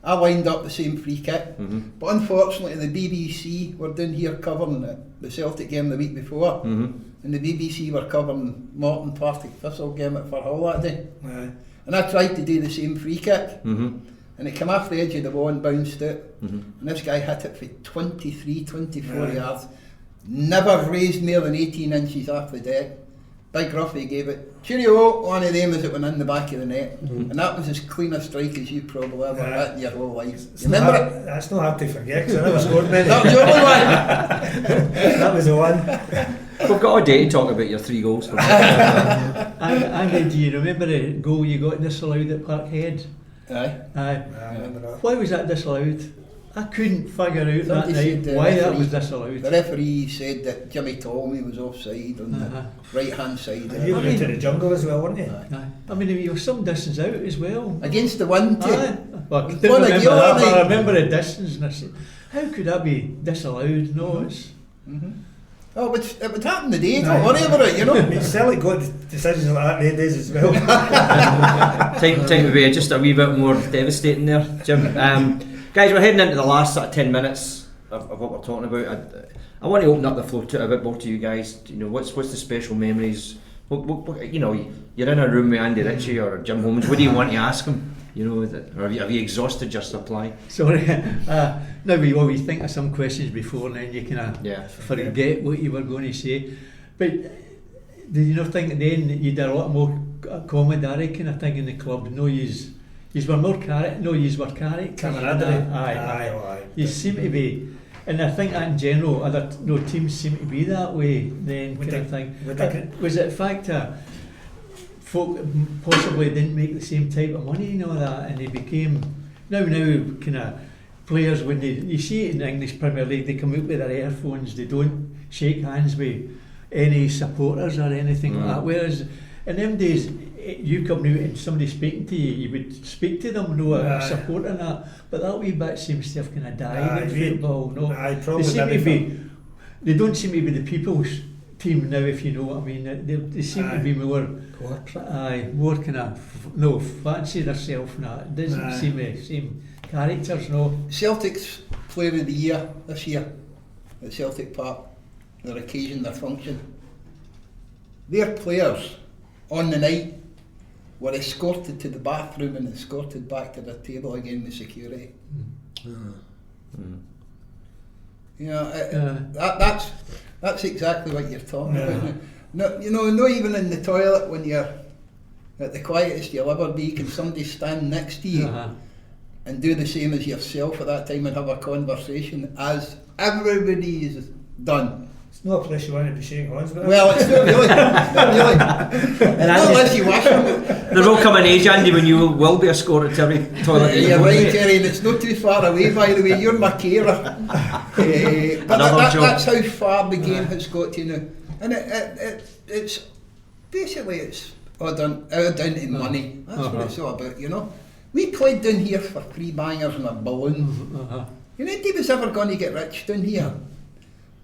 I lined up the same free kick, but unfortunately the BBC were down here covering the Celtic game the week before, and the BBC were covering Morton Partick Thistle game at Firhill that day. And I tried to do the same free kick, and it came off the edge of the wall and bounced out, and this guy hit it for 23-24 yards, never raised more than 18 inches off the deck. Big Ruffy gave it, cheerio, one of them as it went in the back of the net, and that was as clean a strike as you probably ever hit in your whole life. You remember it? That's not hard to forget because I never scored many. That was the only one. That was the one. We've got all day to talk about your 3 goals. Andy, do you remember the goal you got disallowed at Parkhead? Aye. I remember that. Why was that disallowed? I couldn't figure out that night why that was disallowed. The referee said that Jimmy Tommy was offside on the right hand side. You were into the jungle as well, weren't you? I mean, you were some distance out as well. Against the wind too. Well, I didn't remember that, but I remember the distance and I said, how could that be disallowed? No, it's... Oh, but it would happen today, don't worry about it, you know. I mean, Celtic got decisions like that nowadays as well. time to be just a wee bit more devastating there, Jim. Guys, we're heading into the last sort of 10 minutes of what we're talking about. I want to open up the floor a bit more to you guys. You know, what's the special memories? What, you know, you're in a room with Andy Ritchie or Jim Holmes. What do you want to ask him? You know, or have you exhausted your supply? Sorry. Now we always think of some questions before, and then you kind of forget what you were going to say. But did you not think then that you did a lot more comedy kind of thing in the club? No, you were more you were characters. Aye. You seem to be, and I think that in general, other teams seem to be that way. Then kind of thing. Was it a fact that folk possibly didn't make the same type of money, you know that, and they became now kind of players when you see it in the English Premier League, they come out with their earphones, they don't shake hands with any supporters or anything like that. Whereas in them days, you come out and somebody speaking to you, you would speak to them, a supporter and that. But that wee bit seems to have kind of died in football. They don't seem to be the people's team now, if you know what I mean. They seem to be more kind of fancy themselves now. It doesn't seem the same characters. Celtic's Player of the Year this year at Celtic Park, their occasion, their function. Their players on the night were escorted to the bathroom and escorted back to their table again with security. You know, that's exactly what you're talking about. No, you know, not even in the toilet when you're at the quietest you'll ever be can somebody stand next to you and do the same as yourself at that time and have a conversation as everybody is done. It's not a place you want to be shaking hands with. Well, it's not really. Not unless you wash them. There will come an age, Andy, when you will be escorted to every toilet. You're right, Gerry, and it's not too far away, by the way. You're my carer. But that's how far the game has got to now. And it's basically it's all down to money. That's what it's all about, you know. We played down here for 3 bangers and a balloon. You know, nobody was ever going to get rich down here.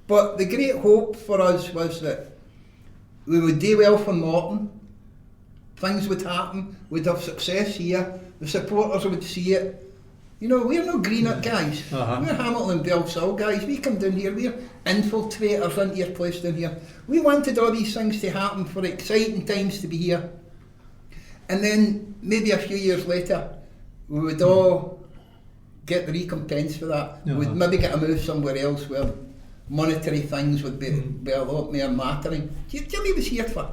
But the great hope for us was that we would do well for Morton, things would happen, we'd have success here, the supporters would see it. You know, we're no Greenock guys, we're Hamilton and Belsill guys, we come down here, we're infiltrators into your place down here. We wanted all these things to happen for exciting times to be here. And then maybe a few years later, we would all get the recompense for that. We'd maybe get a move somewhere else where monetary things would be a lot more mattering. Jimmy was here for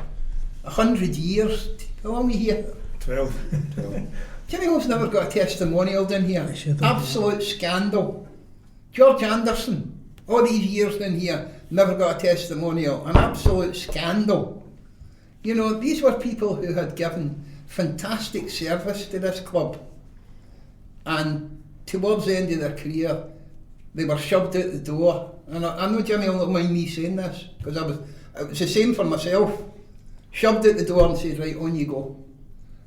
100 years. How long were you here? 12. Jimmy Holmes never got a testimonial down here. Absolute scandal. George Anderson, all these years down here, never got a testimonial. An absolute scandal. You know, these were people who had given fantastic service to this club. And towards the end of their career, they were shoved out the door. And I know Jimmy will not mind me saying this, because it was the same for myself. Shoved out the door and said, right, on you go.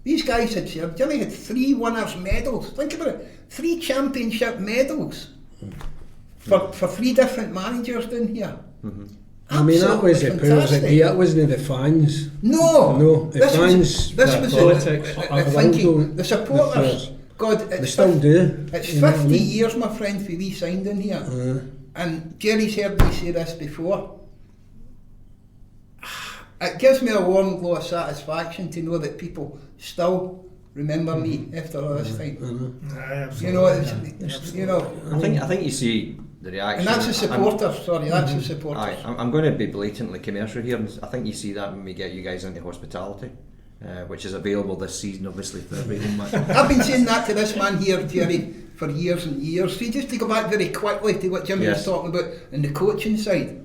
These guys had served. Jimmy had 3 winners' medals. Think about it. 3 championship medals for 3 different managers down here. I mean, that was the powers that be, that wasn't the fans. No, the fans. This was politics. the thinking. The supporters. God, they still do. It's 50 years, my friend, for we signed in here. And Gerry's heard me say this before. It gives me a warm glow of satisfaction to know that people still remember me after all this time. You know, you know. I think you see the reaction. And that's the supporters. That's the supporters. I'm going to be blatantly commercial here, and I think you see that when we get you guys into hospitality. Which is available this season, obviously, for every home match. I've been saying that to this man here, Gerry, for years and years. See, just to go back very quickly to what Jimmy was talking about in the coaching side.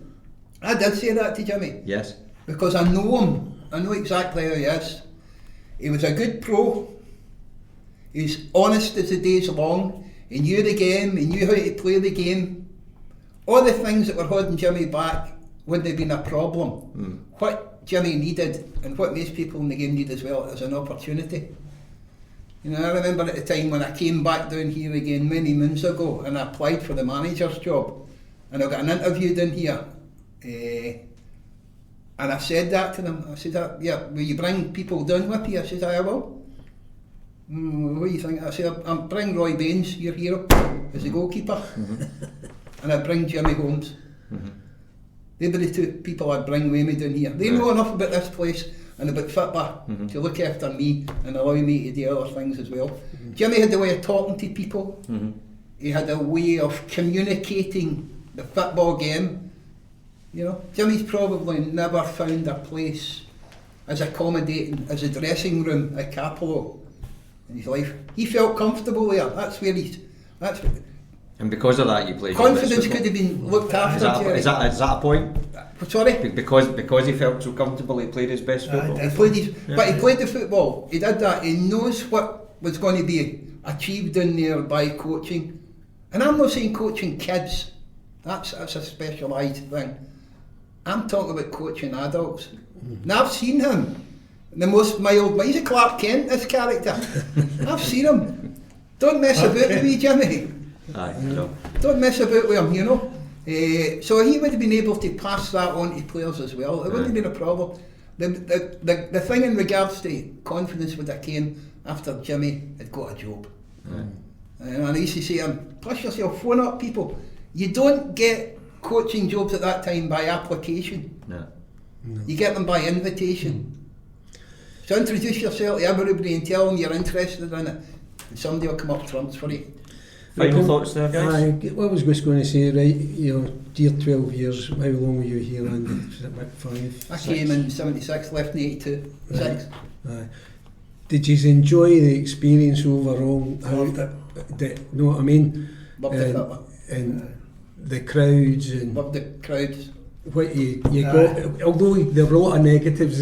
I did say that to Jimmy. Yes. Because I know him. I know exactly how he is. He was a good pro. He's honest as the day's long. He knew the game. He knew how to play the game. All the things that were holding Jimmy back wouldn't have been a problem. What Jimmy needed, and what most people in the game need as well, is an opportunity. You know, I remember at the time when I came back down here again many moons ago, and I applied for the manager's job, and I got an interview down here, and I said that to them. I said, yeah, will you bring people down with you? I said, I will. What do you think? I said, I'll bring Roy Baines, your hero, as the goalkeeper, and I'd bring Jimmy Holmes. They were the 2 people I'd bring with me down here. They know enough about this place and about football to look after me and allow me to do other things as well. Jimmy had a way of talking to people. He had a way of communicating the football game. You know, Jimmy's probably never found a place as accommodating as a dressing room at Capello in his life. He felt comfortable there. That's where and because of that, you played. Confidence could have been looked after. Is that a point? Sorry? Because he felt so comfortable, he played his best football. But he played the football. He did that. He knows what was going to be achieved in there by coaching. And I'm not saying coaching kids. That's a specialised thing. I'm talking about coaching adults. Now I've seen him. The most mild. He's a Clark Kent, this character. I've seen him. Don't mess about with me, Jimmy. Don't mess about with him, you know. So he would have been able to pass that on to players as well. It wouldn't have been a problem. The thing in regards to confidence would have came after Jimmy had got a job. And I used to say to him, push yourself, phone up people. You don't get coaching jobs at that time by application. You get them by invitation. So introduce yourself to everybody and tell them you're interested in it, and somebody will come up trumps for you. Final thoughts there, guys? What I was just going to say, right, you know, dear 12 years, how long were you here, Andy? Was it about 5? I 6? came in 76, left in 82, Right. 6. Did you enjoy the experience overall? Loved it. Know what I mean? Loved the football. And the crowds and Loved the crowds. what you got. Although there were a lot of negatives,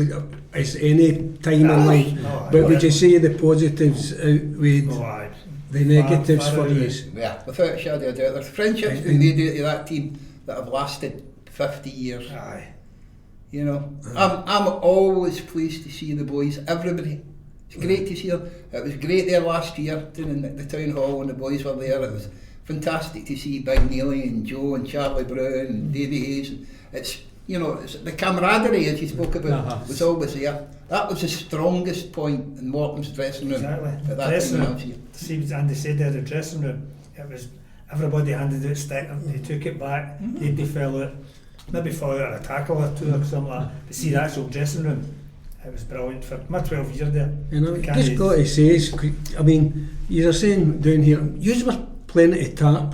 as any time in life, but would you say the positives outweighed the negatives for you? Yeah, without a shadow of a doubt. There's friendships been made out of that team that have lasted 50 years. Aye. You know, I'm always pleased to see the boys, everybody. It's great to see them. It was great there last year doing the town hall when the boys were there. It was fantastic to see Big Neely and Joe and Charlie Brown and Davy Hayes. And it's, you know, it's the camaraderie, as you spoke about, was always there. That was the strongest point in Morton's dressing room. Exactly. At that Dressing time room. last year. See what Andy said there, the dressing room. It was everybody handed out stick, they took it back, they'd fell out, maybe fall out of a tackle or two or something like that. But see the actual dressing room, it was brilliant for my 12 years there. You know, just got to say, I mean, you're saying down here, you were playing at the top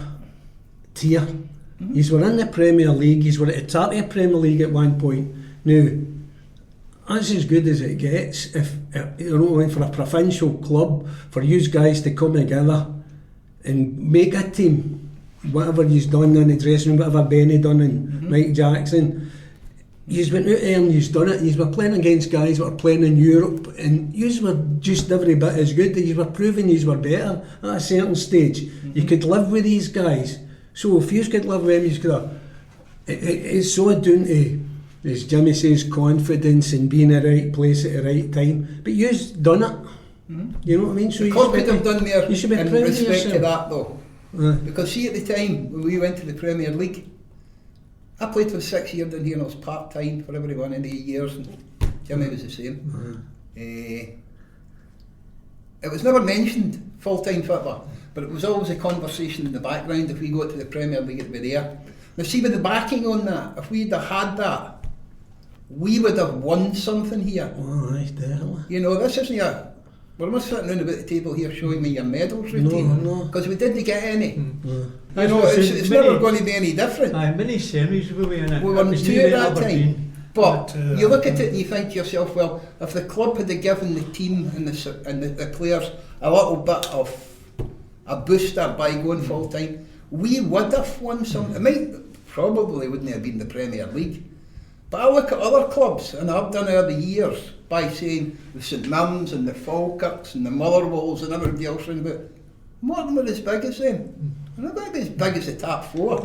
tier. You were in the Premier League, you were at the top of the Premier League at one point. Now, that's as good as it gets. If you know, for a provincial club, for you guys to come together and make a team, whatever you've done in the dressing room, whatever Benny done and Mike Jackson, you've went out there and you've done it. You were playing against guys that were playing in Europe, and you were just every bit as good. You were proving you were better at a certain stage. You could live with these guys. So if you could live with them, you could have. It's so down to, as Jimmy says, confidence and being in the right place at the right time. But you've done it. You know what I mean? So The club could have done more you should be in proud of respect to yourself. that though. Because see, at the time when we went to the Premier League, I played for 6 years down here and I was part-time for every one of the years, and Jimmy was the same. It was never mentioned full-time football, but it was always a conversation in the background. If we go to the Premier League, it'd be there. Now see, with the backing on that, if we'd have had that, we would have won something here. Oh, aye, definitely. You know, this isn't we're not sitting round about the table here showing me your medals routine, No. because we didn't get any. You That's know, what I it's said, never going to be any different. Aye, many semis were we in it. We were It was two new at that Aberdeen. time. But you look at it and you think to yourself, well, if the club had given the team and the players a little bit of a booster by going full time, we would have won some. It probably wouldn't have been the Premier League. But I look at other clubs, and I've done over the years by saying the St Mirren's and the Falkirks and the Motherwells and everybody else around about. Morton were as big as them. They're not going to be as big as the top four.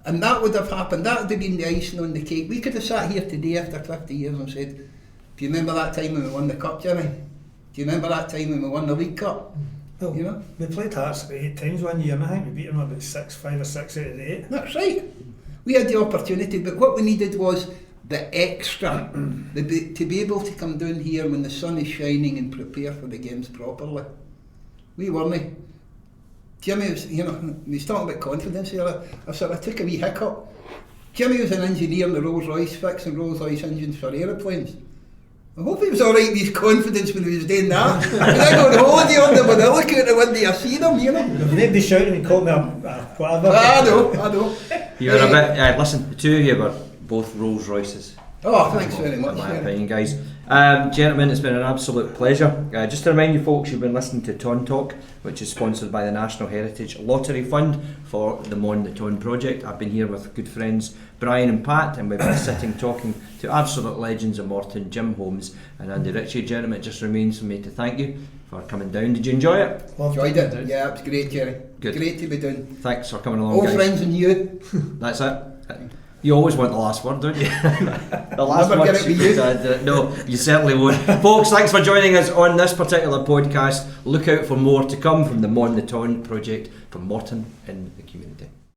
And that would have happened. That would have been the icing on the cake. We could have sat here today after 50 years and said, do you remember that time when we won the Cup, Jimmy? Do you remember that time when we won the League Cup? Well, you know? we played Hearts about 8 times one year, and I think we beat them about 5 or 6 out of the 8. That's right. We had the opportunity, but what we needed was the extra, to be able to come down here when the sun is shining and prepare for the games properly. We weren't. Jimmy was, you know, he's talking about confidence here. I took a wee hiccup. Jimmy was an engineer in the Rolls Royce, fixing Rolls Royce engines for aeroplanes. I hope he was alright with his confidence when he was doing that. When I go on holiday on them, when I look out the window, I see them, you know. Nobody shouting and calling me whatever. I know. You're a bit. Listen, the two of you were both Rolls Royces. Oh, thanks very much. In my opinion, guys. Gentlemen, it's been an absolute pleasure. Just to remind you folks, you've been listening to Ton Talk, which is sponsored by the National Heritage Lottery Fund for the Mon the Ton project. I've been here with good friends Brian and Pat, and we've been sitting talking to absolute legends of Morton, Jim Holmes and Andy Ritchie. Gentlemen, it just remains for me to thank you for coming down. Did you enjoy it? Enjoyed it. Yeah, it was great, Gerry. Good. Great to be doing. Thanks for coming along, All guys. friends and you. That's it. You always want the last word, don't you? The last Never word. get it with you. No, you certainly won't. Folks, thanks for joining us on this particular podcast. Look out for more to come from the Mon the Ton project from Morton in the community.